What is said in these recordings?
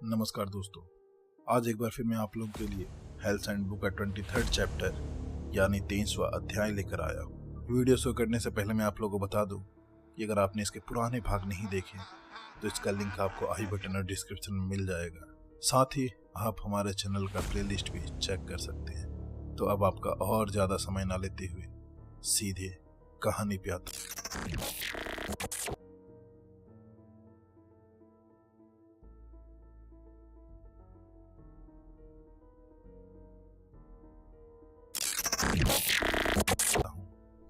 नमस्कार दोस्तों, आज एक बार फिर मैं आप लोगों के लिए हेल्थ हैंडबुक का 23rd चैप्टर यानी 23वां अध्याय लेकर आया हूँ। वीडियो शुरू करने से पहले मैं आप लोगों को बता दूं कि अगर आपने इसके पुराने भाग नहीं देखे तो इसका लिंक आपको आई बटन और डिस्क्रिप्शन में मिल जाएगा। साथ ही आप हमारे चैनल का प्लेलिस्ट भी चेक कर सकते हैं। तो अब आपका और ज़्यादा समय ना लेते हुए सीधे कहानी पे आते हैं।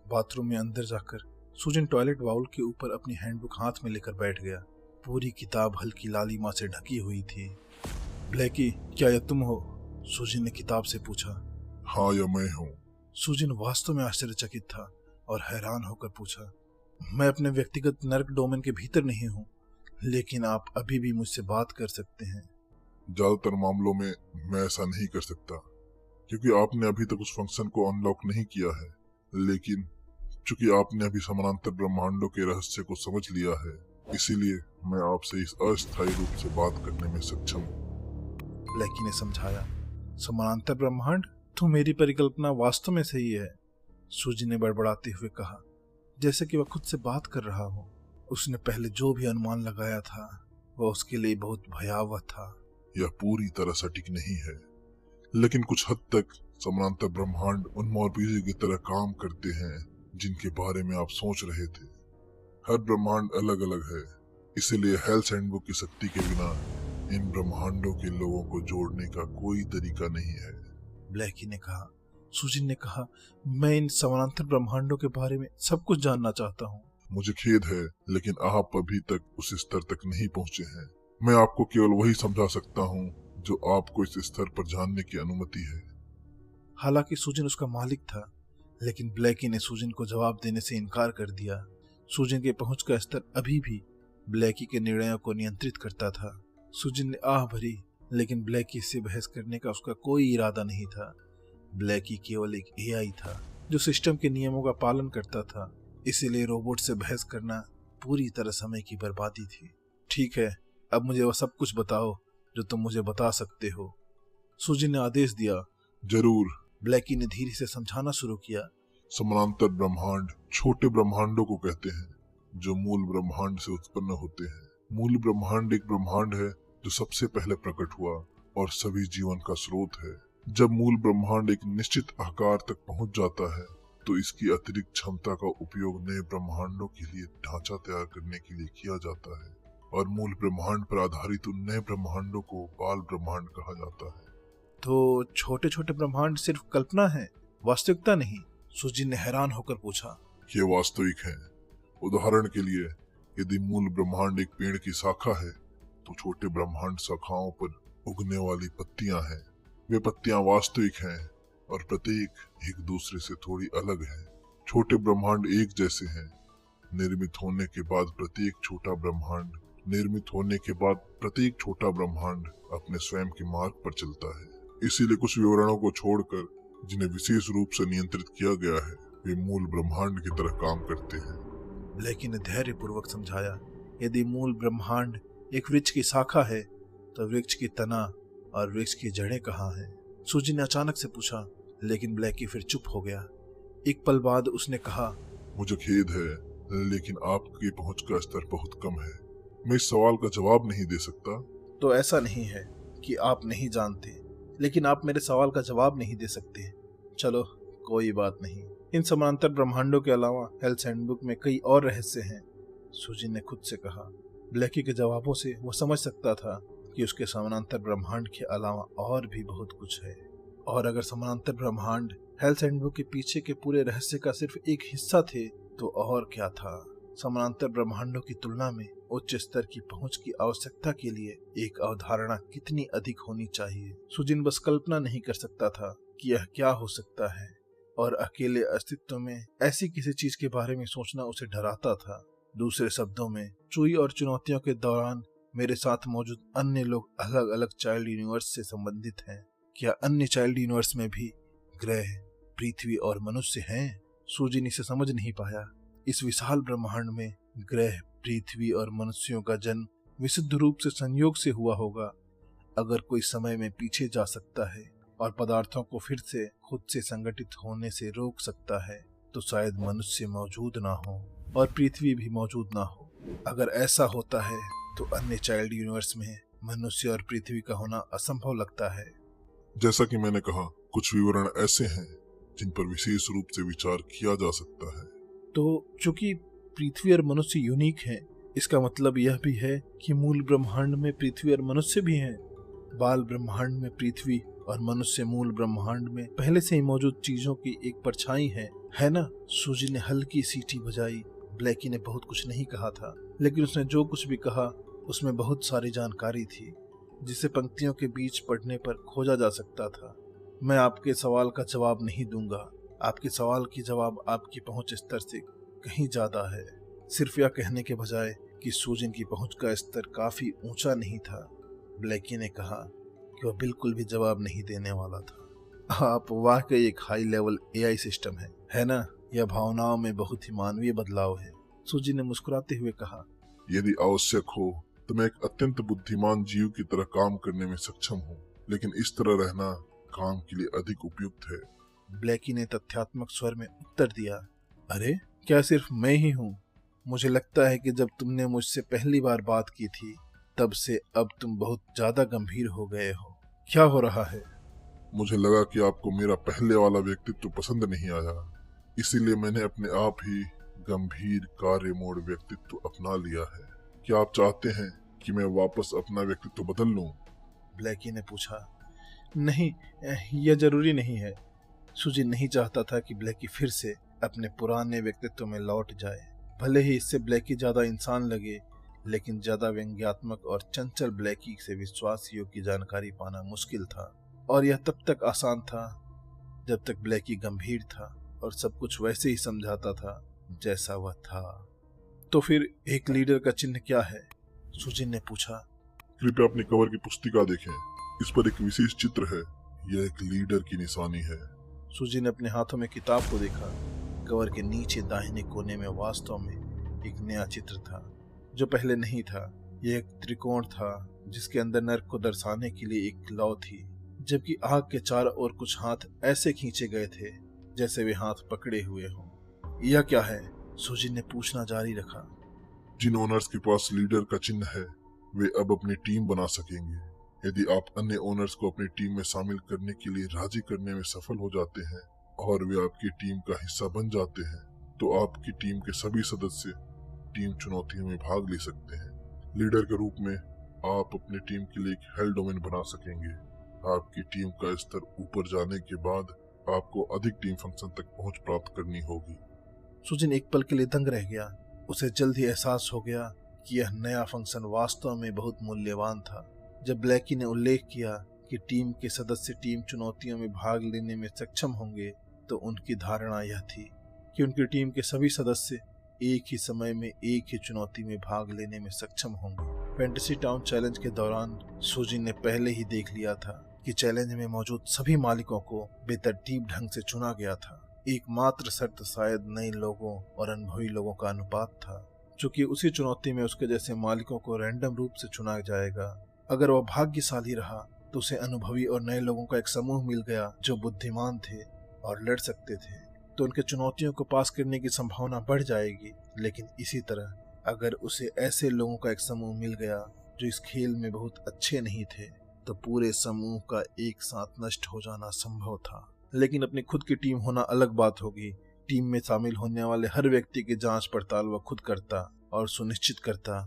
बाथरूम में अंदर जाकर सुजन टॉयलेट बाउल के ऊपर अपनी हैंडबुक हाथ में लेकर बैठ गया। पूरी किताब हल्की लालिमा से ढकी हुई थी। ब्लैकी, क्या यह तुम हो? सुजन ने किताब से पूछा। हाँ, यह मैं हूँ। सुजन वास्तव में आश्चर्यचकित था और हैरान होकर पूछा, मैं अपने व्यक्तिगत नर्क डोमेन के भीतर नहीं हूँ, लेकिन आप अभी भी मुझसे बात कर सकते हैं। ज्यादातर मामलों में मैं ऐसा नहीं कर सकता क्योंकि आपने अभी तक उस फंक्शन को अनलॉक नहीं किया है, लेकिन चूंकि आपने अभी समानांतर ब्रह्मांडों के रहस्य को समझ लिया है, इसीलिए मैं आपसे इस अस्थायी रूप से बात करने में सक्षम हूँ। ब्लैकी ने समझाया। समानांतर ब्रह्मांड? तो मेरी परिकल्पना वास्तव में सही है, सुजन ने बड़बड़ाते हुए कहा, जैसे कि वह खुद से बात कर रहा हो। उसने पहले जो भी अनुमान लगाया था वह उसके लिए बहुत भयावह था। यह पूरी तरह सटीक नहीं है, लेकिन कुछ हद तक समानांतर ब्रह्मांड उन मॉर्फीज की तरह काम करते हैं जिनके बारे में आप सोच रहे थे। हर ब्रह्मांड अलग अलग है, इसीलिए हेल्थ हैंडबुक की शक्ति के बिना इन ब्रह्मांडों के लोगों को जोड़ने का कोई तरीका नहीं है, ब्लैकी ने कहा। सुजन ने कहा, मैं इन समानांतर ब्रह्मांडों के बारे में सब कुछ जानना चाहता हूँ। मुझे खेद है, लेकिन आप अभी तक उस स्तर तक नहीं पहुँचे हैं। मैं आपको केवल वही समझा सकता हूँ जो आपको इस स्तर पर जानने की अनुमति है। हालांकि सुजन उसका मालिक था, लेकिन ब्लैकी ने सुजन को जवाब देने से इनकार कर दिया। सुजन के पहुंच का स्तर अभी भी ब्लैकी के निर्णयों को नियंत्रित करता था। सुजन ने आह भरी, लेकिन ब्लैकी से बहस करने का उसका कोई इरादा नहीं था। ब्लैकी केवल एक एआई था जो सिस्टम के नियमों का पालन करता था, इसीलिए रोबोट से बहस करना पूरी तरह समय की बर्बादी थी। ठीक है, अब मुझे वह सब कुछ बताओ जो तुम मुझे बता सकते हो, सुजन ने आदेश दिया। जरूर, ब्लैकी ने धीरे से समझाना शुरू किया। समानांतर ब्रह्मांड छोटे ब्रह्मांडों को कहते हैं जो मूल ब्रह्मांड से उत्पन्न होते हैं। मूल ब्रह्मांड एक ब्रह्मांड है जो सबसे पहले प्रकट हुआ और सभी जीवन का स्रोत है। जब मूल ब्रह्मांड एक निश्चित आकार तक पहुंच जाता है तो इसकी अतिरिक्त क्षमता का उपयोग नए ब्रह्मांडों के लिए ढांचा तैयार करने के लिए किया जाता है, और मूल ब्रह्मांड पर आधारित उन नए ब्रह्मांडों को बाल ब्रह्मांड कहा जाता है। तो छोटे छोटे ब्रह्मांड सिर्फ कल्पना है, वास्तविकता नहीं? सुजन ने हैरान होकर पूछा। ये वास्तविक है। उदाहरण के लिए, यदि मूल ब्रह्मांड एक पेड़ की शाखा है तो छोटे ब्रह्मांड शाखाओं पर उगने वाली पत्तियां हैं। वे पत्तियां वास्तविक हैं और प्रत्येक एक दूसरे से थोड़ी अलग है। छोटे ब्रह्मांड एक जैसे हैं। निर्मित होने के बाद प्रत्येक छोटा ब्रह्मांड अपने स्वयं के मार्ग पर चलता है। इसीलिए कुछ विवरणों को छोड़कर जिन्हें विशेष रूप से नियंत्रित किया गया है, वे मूल ब्रह्मांड की तरह काम करते हैं। ब्लैकी ने धैर्य पूर्वक समझाया। यदि मूल ब्रह्मांड एक वृक्ष की शाखा है तो वृक्ष की तना और वृक्ष की जड़ें कहाँ हैं? सुजन ने अचानक से पूछा, लेकिन ब्लैकी फिर चुप हो गया। एक पल बाद उसने कहा, मुझे खेद है, लेकिन आपकी पहुंच का स्तर बहुत कम है। मैं इस सवाल का जवाब नहीं दे सकता। तो ऐसा नहीं है कि आप नहीं जानते, लेकिन आप मेरे सवाल का जवाब नहीं दे सकते। चलो, कोई बात नहीं। इन समानांतर ब्रह्मांडों के अलावा हेल्थ हैंडबुक में कई और रहस्य हैं, सुजन ने खुद से कहा। ब्लैकी के जवाबों से वो समझ सकता था कि उसके समानांतर ब्रह्मांड के अलावा और भी बहुत कुछ है। और अगर समानांतर ब्रह्मांड हेल्थ हैंडबुक के पीछे के पूरे रहस्य का सिर्फ एक हिस्सा थे तो और क्या था। समानांतर ब्रह्मांडों की तुलना में उच्च स्तर की पहुंच की आवश्यकता के लिए एक अवधारणा कितनी अधिक होनी चाहिए। सुजन बस कल्पना नहीं कर सकता था कि यह क्या हो सकता है, और अकेले अस्तित्व में ऐसी किसी चीज के बारे में सोचना उसे डराता था। दूसरे शब्दों में, चुई और चुनौतियों के दौरान मेरे साथ मौजूद अन्य लोग अलग अलग चाइल्ड यूनिवर्स से संबंधित हैं। क्या अन्य चाइल्ड यूनिवर्स में भी ग्रह, पृथ्वी और मनुष्य हैं? सुजन इसे समझ नहीं पाया। इस विशाल ब्रह्मांड में ग्रह, पृथ्वी और मनुष्यों का जन्म विशुद्ध रूप से संयोग से हुआ होगा। अगर कोई समय में पीछे जा सकता है और पदार्थों को फिर से खुद से संगठित होने से रोक सकता है, तो शायद मनुष्य मौजूद ना हो और पृथ्वी भी मौजूद ना हो। अगर ऐसा होता है तो अन्य चाइल्ड यूनिवर्स में मनुष्य और पृथ्वी का होना असंभव लगता है। जैसा कि मैंने कहा, कुछ विवरण ऐसे हैं जिन पर विशेष रूप से विचार किया जा सकता है। तो चूंकि पृथ्वी और मनुष्य यूनिक हैं, इसका मतलब यह भी है कि मूल ब्रह्मांड में पृथ्वी और मनुष्य भी हैं। बाल ब्रह्मांड में पृथ्वी और मनुष्य मूल ब्रह्मांड में पहले से ही मौजूद चीजों की एक परछाई है ना? सूजी ने हल्की सीटी बजाई। ब्लैकी ने बहुत कुछ नहीं कहा था, लेकिन उसने जो कुछ भी कहा उसमें बहुत सारी जानकारी थी जिसे पंक्तियों के बीच पढ़ने पर खोजा जा सकता था। मैं आपके सवाल का जवाब नहीं दूंगा। आपके सवाल की जवाब आपकी पहुंच स्तर से कहीं ज्यादा है। सिर्फ यह कहने के बजाय कि सूजन की पहुंच का स्तर काफी ऊंचा नहीं था, ब्लैकी ने कहा कि वह बिल्कुल भी जवाब नहीं देने वाला था। आप वाकई एक हाई लेवल एआई सिस्टम है ना? यह भावनाओं में बहुत ही मानवीय बदलाव है, सूजी ने मुस्कुराते हुए कहा। यदि आवश्यक हो तो मैं एक अत्यंत बुद्धिमान जीव की तरह काम करने में सक्षम हूँ, लेकिन इस तरह रहना काम के लिए अधिक उपयुक्त है। ब्लैकी ने तथ्यात्मक स्वर में उत्तर दिया। अरे, क्या सिर्फ मैं ही हूँ? मुझे लगता है कि जब तुमने मुझसे पहली बार बात की थी तब से अब तुम बहुत ज्यादा गंभीर हो गए हो। क्या हो रहा है? मुझे लगा कि आपको मेरा पहले वाला व्यक्तित्व पसंद नहीं आया, इसीलिए मैंने अपने आप ही गंभीर कार्य मोड व्यक्तित्व अपना लिया है। क्या आप चाहते हैं कि मैं वापस अपना व्यक्तित्व बदल लूं? ब्लैकी ने पूछा। नहीं, यह जरूरी नहीं है। सूजी नहीं चाहता था कि ब्लैकी फिर से अपने पुराने व्यक्तित्व में लौट जाए। भले ही इससे ब्लैकी ज्यादा इंसान लगे, लेकिन ज्यादा व्यंग्यात्मक और चंचल ब्लैकी से विश्वास योग्य जानकारी पाना मुश्किल था, और यह तब तक आसान था जब तक ब्लैकी गंभीर था और सब कुछ वैसे ही समझाता था जैसा वह था। तो फिर एक लीडर का चिन्ह क्या है? सुजिन ने पूछा। कृपया अपनी कवर की पुस्तिका देखें, इस पर एक विशेष चित्र है। यह एक लीडर की निशानी है। सुजिन ने अपने हाथों में किताब को देखा। कवर के नीचे दाहिने कोने में वास्तव में एक नया चित्र था जो पहले नहीं था। यह एक त्रिकोण था जिसके अंदर नर्क को दर्शाने के लिए एक लौ थी, जबकि आग के चारों ओर कुछ हाथ ऐसे खींचे गए थे जैसे वे हाथ पकड़े हुए हों। यह क्या है? सुजिन ने पूछना जारी रखा। जिन ओनर्स के पास लीडर का चिन्ह है वे अब अपनी टीम बना सकेंगे। यदि आप अन्य ओनर्स को अपनी टीम में शामिल करने के लिए राजी करने में सफल हो जाते हैं और वे आपकी टीम का हिस्सा बन जाते हैं, तो आपकी टीम के सभी सदस्य टीम चुनौतियों में भाग ले सकते हैं। लीडर के रूप में आप अपनी टीम के लिए एक हेल डोमेन बना सकेंगे। आपकी टीम का स्तर ऊपर जाने के बाद आपको अधिक टीम फंक्शन तक पहुंच प्राप्त करनी होगी। सुजिन एक पल के लिए दंग रह गया। उसे जल्द ही एहसास हो गया कि यह नया फंक्शन वास्तव में बहुत मूल्यवान था। जब ब्लैकी ने उल्लेख किया कि टीम के सदस्य टीम चुनौतियों में भाग लेने में सक्षम होंगे, तो उनकी धारणा यह थी कि उनकी टीम के सभी सदस्य एक ही समय में एक ही चुनौती में भाग लेने में सक्षम होंगे। फैंटेसी टाउन चैलेंज के दौरान सुजिन ने पहले ही देख लिया था कि चैलेंज में मौजूद सभी मालिकों को बेतरतीब ढंग से चुना गया था। एकमात्र शर्त शायद नए लोगों और अनुभवी लोगों का अनुपात था, चूंकि उसी चुनौती में उसके जैसे मालिकों को रैंडम रूप से चुना जाएगा। अगर वह भाग्यशाली रहा तो उसे अनुभवी और नए लोगों का एक समूह मिल गया जो बुद्धिमान थे और लड़ सकते थे, तो उनके चुनौतियों को पास करने की संभावना बढ़ जाएगी। लेकिन इसी तरह अगर उसे ऐसे लोगों का एक समूह मिल गया जो इस खेल में बहुत अच्छे नहीं थे, तो पूरे समूह का एक साथ नष्ट हो जाना संभव था। लेकिन अपनी खुद की टीम होना अलग बात होगी। टीम में शामिल होने वाले हर व्यक्ति की जांच पड़ताल वह खुद करता और सुनिश्चित करता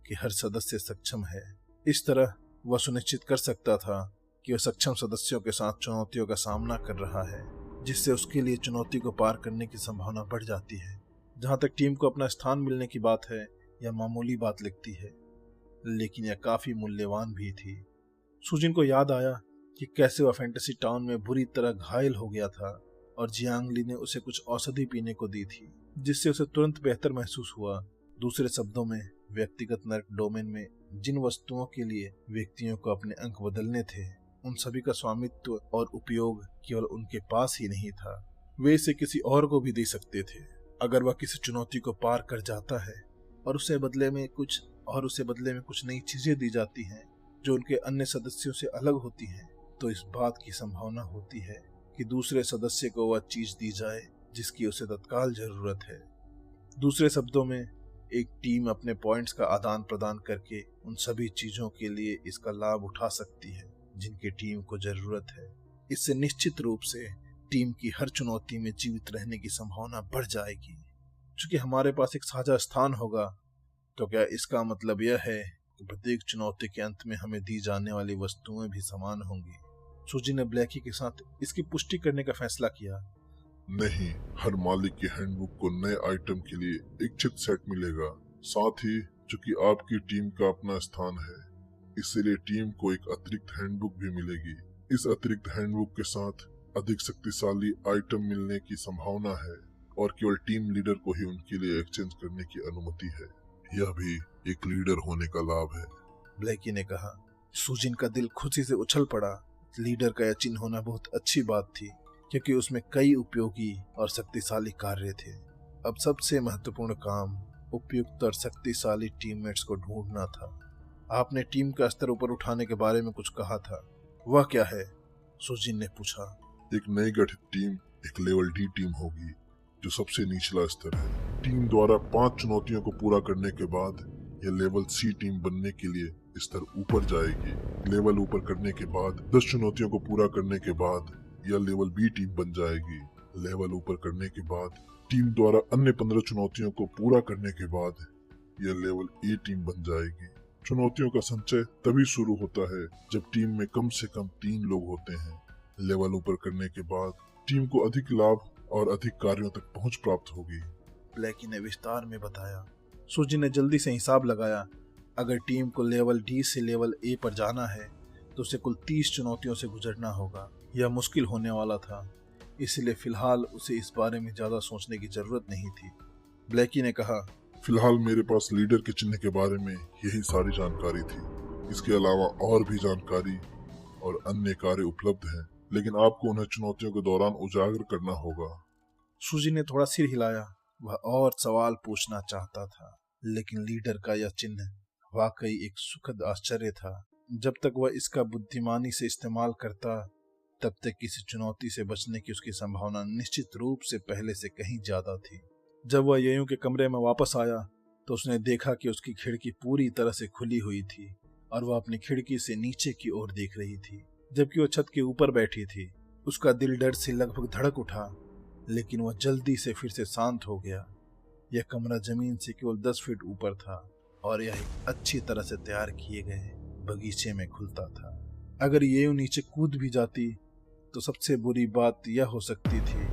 कि हर सदस्य सक्षम है। इस तरह वह सुनिश्चित कर सकता था कि वह सक्षम सदस्यों के साथ चुनौतियों का सामना कर रहा है, जिससे उसके लिए चुनौती को पार करने की संभावना बढ़ जाती है। जहाँ तक टीम को अपना स्थान मिलने की बात है, यह मामूली बात लगती है, लेकिन यह काफी मूल्यवान भी थी। सुजिन को याद आया कि कैसे वह फैंटेसी टाउन में बुरी तरह घायल हो गया था और जियांगली ने उसे कुछ औषधि पीने को दी थी, जिससे उसे तुरंत बेहतर महसूस हुआ। दूसरे शब्दों में, व्यक्तिगत नर्क डोमेन में जिन वस्तुओं के लिए व्यक्तियों को अपने अंक बदलने थे, उन सभी का स्वामित्व और उपयोग केवल उनके पास ही नहीं था, वे इसे किसी और को भी दे सकते थे। अगर वह किसी चुनौती को पार कर जाता है और उसे बदले में कुछ और उसे बदले में कुछ नई चीजें दी जाती हैं जो उनके अन्य सदस्यों से अलग होती हैं, तो इस बात की संभावना होती है कि दूसरे सदस्य को वह चीज दी जाए जिसकी उसे तत्काल जरूरत है। दूसरे शब्दों में, एक टीम अपने पॉइंट्स का आदान प्रदान करके उन सभी चीजों के लिए इसका लाभ उठा सकती है जिनकी टीम को जरूरत है। इससे निश्चित रूप से टीम की हर चुनौती में जीवित रहने की संभावना बढ़ जाएगी। चूंकि हमारे पास एक साझा स्थान होगा, तो क्या इसका मतलब यह है कि प्रत्येक चुनौती के अंत में हमें दी जाने वाली वस्तुएं भी समान होंगी? सूजी ने ब्लैकी के साथ इसकी पुष्टि करने का फैसला किया। नहीं, हर मालिक की हैंडबुक को नए आइटम के लिए एक चिट सेट मिलेगा। साथ ही चूंकि आपकी टीम का अपना स्थान है, इसलिए टीम को एक अतिरिक्त हैंडबुक भी मिलेगी। इस अतिरिक्त हैंडबुक के साथ अधिक शक्तिशाली आइटम मिलने की संभावना है और केवल टीम लीडर को ही उनके लिए एक्सचेंज करने की अनुमति है। यह भी एक लीडर होने का लाभ है, ब्लैकी ने कहा। सूजिन का दिल खुशी से उछल पड़ा। लीडर का यह चिन्ह होना बहुत अच्छी बात थी, क्योंकि उसमें कई उपयोगी और शक्तिशाली कार्य थे। अब सबसे महत्वपूर्ण काम उपयुक्त और शक्तिशाली टीममेट्स को ढूंढना था। आपने टीम का स्तर ऊपर उठाने के बारे में कुछ कहा था, वह क्या है? सूजिन ने पूछा। एक नई गठित टीम एक लेवल डी टीम होगी, जो सबसे निचला स्तर है। टीम द्वारा 5 चुनौतियों को पूरा करने के बाद यह लेवल सी टीम बनने के लिए स्तर ऊपर जाएगी। लेवल ऊपर करने के बाद 10 चुनौतियों को पूरा करने के बाद यह लेवल बी टीम बन जाएगी। लेवल ऊपर करने के बाद टीम द्वारा अन्य 15 चुनौतियों को पूरा करने के बाद यह लेवल ए टीम बन जाएगी। चुनौतियों का संचय तभी शुरू होता है जब टीम में कम से कम 3 लोग होते हैं। लेवल ऊपर करने के बाद टीम को अधिक लाभ और अधिक कार्यों तक पहुंच प्राप्त होगी, ब्लैकी ने विस्तार में बताया। सूजी ने जल्दी से हिसाब लगाया। अगर टीम को लेवल डी से लेवल ए पर जाना है तो उसे कुल 30 चुनौतियों से गुजरना होगा। यह मुश्किल होने वाला था, इसलिए फिलहाल उसे इस बारे में ज्यादा सोचने की जरूरत नहीं थी। ब्लैकी ने कहा, फिलहाल मेरे पास लीडर के चिन्ह के बारे में यही सारी जानकारी थी। इसके अलावा और भी जानकारी और अन्य कार्य उपलब्ध हैं, लेकिन आपको उन्हें चुनौतियों के दौरान उजागर करना होगा। सूजी ने थोड़ा सिर हिलाया। वह और सवाल पूछना चाहता था, लेकिन लीडर का यह चिन्ह वाकई एक सुखद आश्चर्य था। जब तक वह इसका बुद्धिमानी से इस्तेमाल करता, तब तक किसी चुनौती से बचने की उसकी संभावना निश्चित रूप से पहले से कहीं ज्यादा थी। जब वह येयू के कमरे में वापस आया तो उसने देखा कि उसकी खिड़की पूरी तरह से खुली हुई थी और वह अपनी खिड़की से नीचे की ओर देख रही थी, जबकि वह छत के ऊपर बैठी थी। उसका दिल डर से लगभग धड़क उठा, लेकिन वह जल्दी से फिर से शांत हो गया। यह कमरा जमीन से केवल 10 फीट ऊपर था और यह एक अच्छी तरह से तैयार किए गए बगीचे में खुलता था। अगर येयू नीचे कूद भी जाती तो सबसे बुरी बात यह हो सकती थी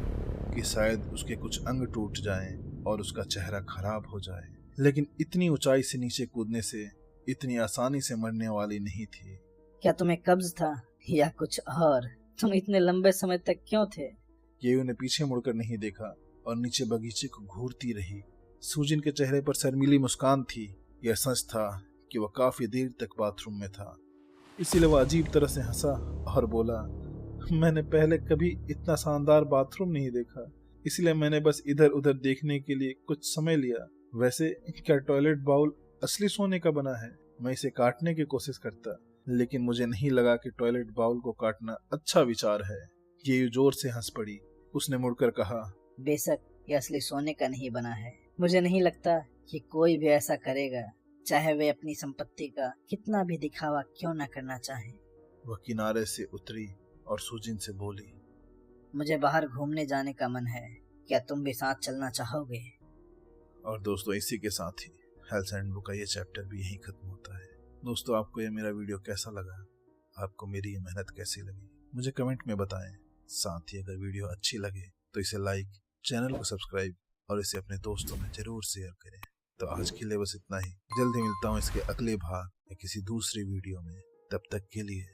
कि शायद उसके कुछ अंग टूट जाएं और उसका चेहरा खराब हो जाए, लेकिन इतनी ऊंचाई से नीचे कूदने से इतनी आसानी से मरने वाली नहीं थी। क्या तुम्हें कब्ज था या कुछ और? तुम इतने लंबे समय तक क्यों थे? येयू ने पीछे मुड़कर नहीं देखा और नीचे बगीचे को घूरती रही। सूजिन के चेहरे पर शर्मीली मुस्कान थी। यह सच था कि वह काफी देर तक बाथरूम में था, इसीलिए वह अजीब तरह से हंसा और बोला, मैंने पहले कभी इतना शानदार बाथरूम नहीं देखा, इसलिए मैंने बस इधर उधर देखने के लिए कुछ समय लिया। वैसे क्या टॉयलेट बाउल असली सोने का बना है? मैं इसे काटने की कोशिश करता, लेकिन मुझे नहीं लगा कि टॉयलेट बाउल को काटना अच्छा विचार है। ये जोर से हंस पड़ी। उसने मुड़कर कहा, बेशक ये असली सोने का नहीं बना है। मुझे नहीं लगता कि कोई भी ऐसा करेगा, चाहे वे अपनी संपत्ति का कितना भी दिखावा क्यों न करना चाहे। वह किनारे से उतरी और सूजिन से बोली, मुझे बाहर घूमने जाने का मन है, क्या तुम भी साथ चलना चाहोगे? और दोस्तों, इसी के साथ ही हेल्थ हैंडबुक का ये चैप्टर भी यहीं खत्म होता है। दोस्तों, आपको ये मेरा वीडियो कैसा लगा? आपको मेरी ये मेहनत कैसी लगी? मुझे कमेंट में बताएं। साथ ही अगर वीडियो अच्छी लगे तो इसे लाइक, चैनल को सब्सक्राइब और इसे अपने दोस्तों में जरूर शेयर करें। तो आज के लिए बस इतना ही। जल्दी मिलता हूँ इसके अगले भाग या किसी दूसरी वीडियो में। तब तक के लिए